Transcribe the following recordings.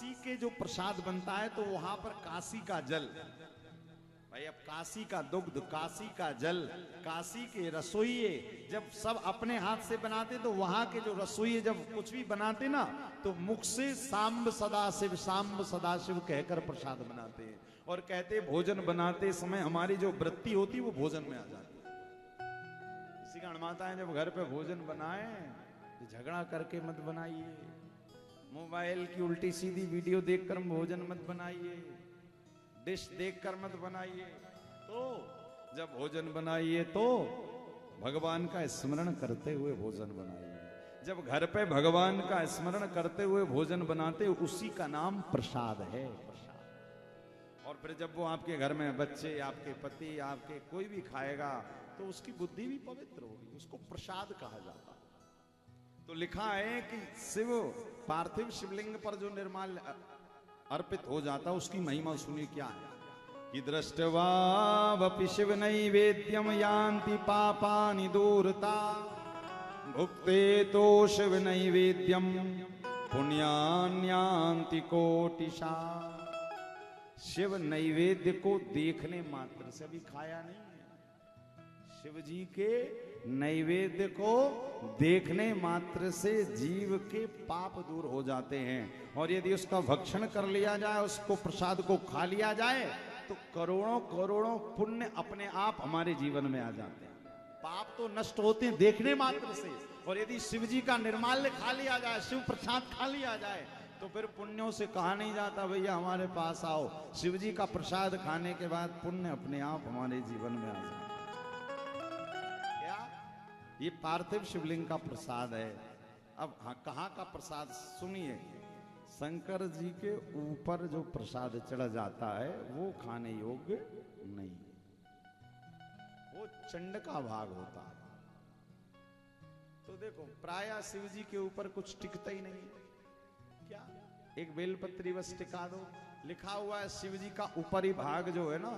काशी के जो प्रसाद बनता है तो वहां पर काशी का जल, भाई अब काशी का दुग्ध, काशी का जल, काशी के रसोइये जब सब अपने हाथ से बनाते तो वहां के जो रसोइये जब कुछ भी बनाते ना तो मुख से सांब सदाशिव कहकर प्रसाद बनाते हैं और कहते भोजन बनाते समय हमारी जो वृत्ति होती वो भोजन में आ जाती है। इसी कारण माताएं जब घर पे भोजन बनाए तो झगड़ा करके मत बनाइए, मोबाइल की उल्टी सीधी वीडियो देखकर भोजन मत बनाइए, डिश देखकर मत बनाइए। तो जब भोजन बनाइए तो भगवान का स्मरण करते हुए भोजन बनाइए। जब घर पे भगवान का स्मरण करते हुए भोजन बनाते उसी का नाम प्रसाद है, प्रसाद। और फिर जब वो आपके घर में बच्चे, आपके पति, आपके कोई भी खाएगा तो उसकी बुद्धि भी पवित्र होगी, उसको प्रसाद कहा जाता है। तो लिखा है कि शिव पार्थिव शिवलिंग पर जो निर्माल अर्पित हो जाता उसकी महिमा सुनिए क्या है कि दृष्टवा वपि शिव नैवेद्यम यान्ति पापानि दूरता भुक्ते तो शिव नैवेद्यम पुण्यान्यान्ति कोटिशा। शिव नैवेद्य को देखने मात्र से भी खाया नहीं है, शिव जी के नैवेद्य को देखने मात्र से जीव के पाप दूर हो जाते हैं। और यदि उसका भक्षण कर लिया जाए, उसको प्रसाद को खा लिया जाए तो करोड़ों करोड़ों पुण्य अपने आप हमारे जीवन में आ जाते हैं। पाप तो नष्ट होते हैं देखने मात्र से, और यदि शिव जी का निर्माल्य खा लिया जाए, शिव प्रसाद खा लिया जाए तो फिर पुण्यों से कहा नहीं जाता भैया हमारे पास आओ। शिव जी का प्रसाद खाने के बाद पुण्य अपने आप हमारे जीवन में आ जाए। ये पार्थिव शिवलिंग का प्रसाद है। अब हाँ, कहाँ का प्रसाद सुनिए, शंकर जी के ऊपर जो प्रसाद चढ़ जाता है वो खाने योग्य नहीं, वो चंड का भाग होता है। तो देखो प्राय शिव जी के ऊपर कुछ टिकता ही नहीं, क्या एक बेलपत्री बस टिका दो। लिखा हुआ है शिव जी का ऊपरी भाग जो है ना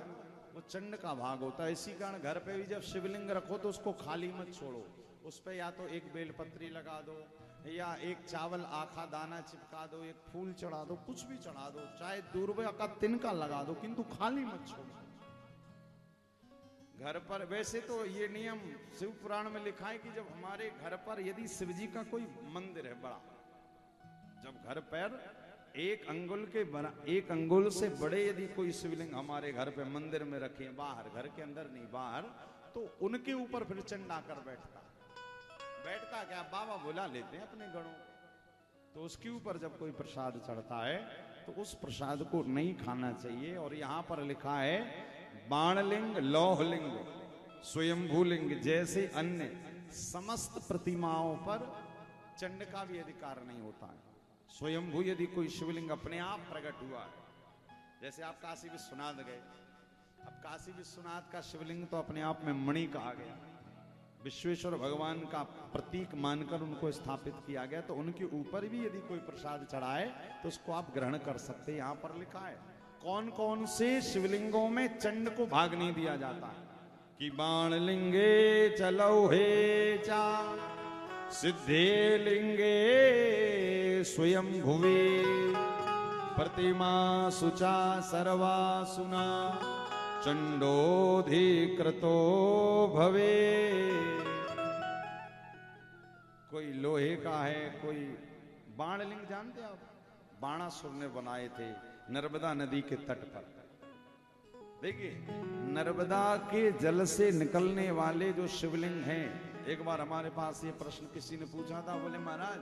वो चंड का भाग होता है। इसी कारण घर पे भी जब शिवलिंग रखो तो उसको खाली मत छोड़ो, उस पे या तो एक बेलपत्री लगा दो या एक चावल आखा दाना चिपका दो, एक फूल चढ़ा दो, कुछ भी चढ़ा दो, चाहे दूर्वा का तिनका लगा दो, किंतु खाली मत छोड़ो घर पर। वैसे तो ये नियम शिव पुराण में लिखा है कि जब हमारे घर पर यदि शिव जी का कोई मंदिर है बड़ा, जब घर पर एक अंगुल से बड़े यदि कोई शिवलिंग हमारे घर पे मंदिर में रखे, बाहर, घर के अंदर नहीं बाहर, तो उनके ऊपर फिर चंड आकर बैठता क्या बाबा बुला लेते हैं अपने गणों। तो उसके ऊपर जब कोई प्रसाद चढ़ता है तो उस प्रसाद को नहीं खाना चाहिए। और यहां पर लिखा है बाणलिंग, लौहलिंग, स्वयंभूलिंग जैसे अन्य समस्त प्रतिमाओं पर चंड का भी अधिकार नहीं होता है। स्वयंभू यदि कोई शिवलिंग अपने आप प्रकट हुआ है, जैसे आप काशी विश्वनाथ गए, अब काशी विश्वनाथ का शिवलिंग तो अपने आप में मणि कहा गया, विश्वेश्वर भगवान का प्रतीक मानकर उनको स्थापित किया गया, तो उनके ऊपर भी यदि कोई प्रसाद चढ़ाए तो उसको आप ग्रहण कर सकते हैं। यहां पर लिखा है कौन कौन से शिवलिंगों में चंड को भाग नहीं दिया जाता है कि बाणलिंगे चलो हे चा सिद्धे लिंगे स्वयं भुवे प्रतिमा सुचा सर्वा सुना चंडोधिकृतो भवे। कोई लोहे का है, कोई बाणलिंग जानते आप, बाणासुर ने बनाए थे नर्मदा नदी के तट पर। देखिए नर्मदा के जल से निकलने वाले जो शिवलिंग हैं, एक बार हमारे पास ये प्रश्न किसी ने पूछा था, बोले महाराज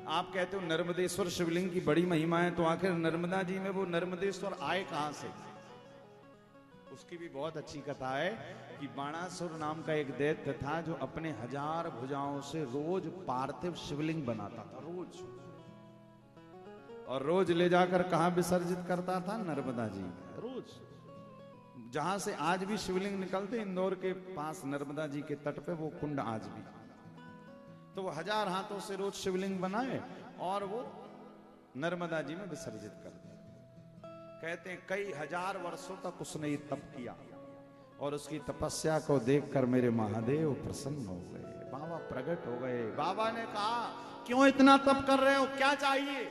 आप कहते हो नर्मदेश्वर शिवलिंग की बड़ी महिमा है, तो आखिर नर्मदा जी में वो नर्मदेश्वर आए कहां से? उसकी भी बहुत अच्छी कथा है कि बाणासुर नाम का एक दैत्य था जो अपने 1000 भुजाओं से रोज पार्थिव शिवलिंग बनाता था, रोज, और रोज ले जाकर कहां विसर्जित करता था? नर्मदा जी में। रोज जहां से आज भी शिवलिंग निकलते, इंदौर के पास नर्मदा जी के तट पे वो कुंड आज भी, तो वो 1000 हाथों से रोज शिवलिंग बनाए और वो नर्मदा जी में विसर्जित कर दिया। कहते हैं कई 1000 वर्षों तक उसने ये तप किया और उसकी तपस्या को देखकर मेरे महादेव प्रसन्न हो गए, बाबा प्रकट हो गए। बाबा ने कहा क्यों इतना तप कर रहे हो, क्या चाहिए?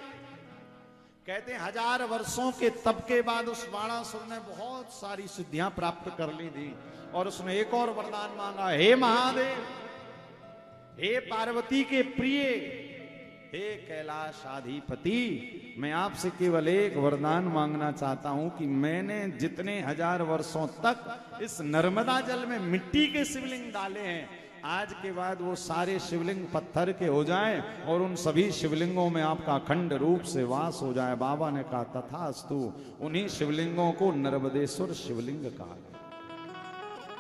कहते हैं 1000 वर्षों के तप के बाद उस बाणासुर ने बहुत सारी सिद्धियां प्राप्त कर ली थी और उसने एक और वरदान मांगा, हे महादेव, हे पार्वती के प्रिय, हे कैलाशाधिपति, मैं आपसे केवल एक वरदान मांगना चाहता हूं कि मैंने जितने 1000 वर्षों तक इस नर्मदा जल में मिट्टी के शिवलिंग डाले हैं, आज के बाद वो सारे शिवलिंग पत्थर के हो जाएं और उन सभी शिवलिंगों में आपका अखंड रूप से वास हो जाए। बाबा ने कहा तथास्तु। उन्हीं शिवलिंगों को नर्मदेश्वर शिवलिंग कहा।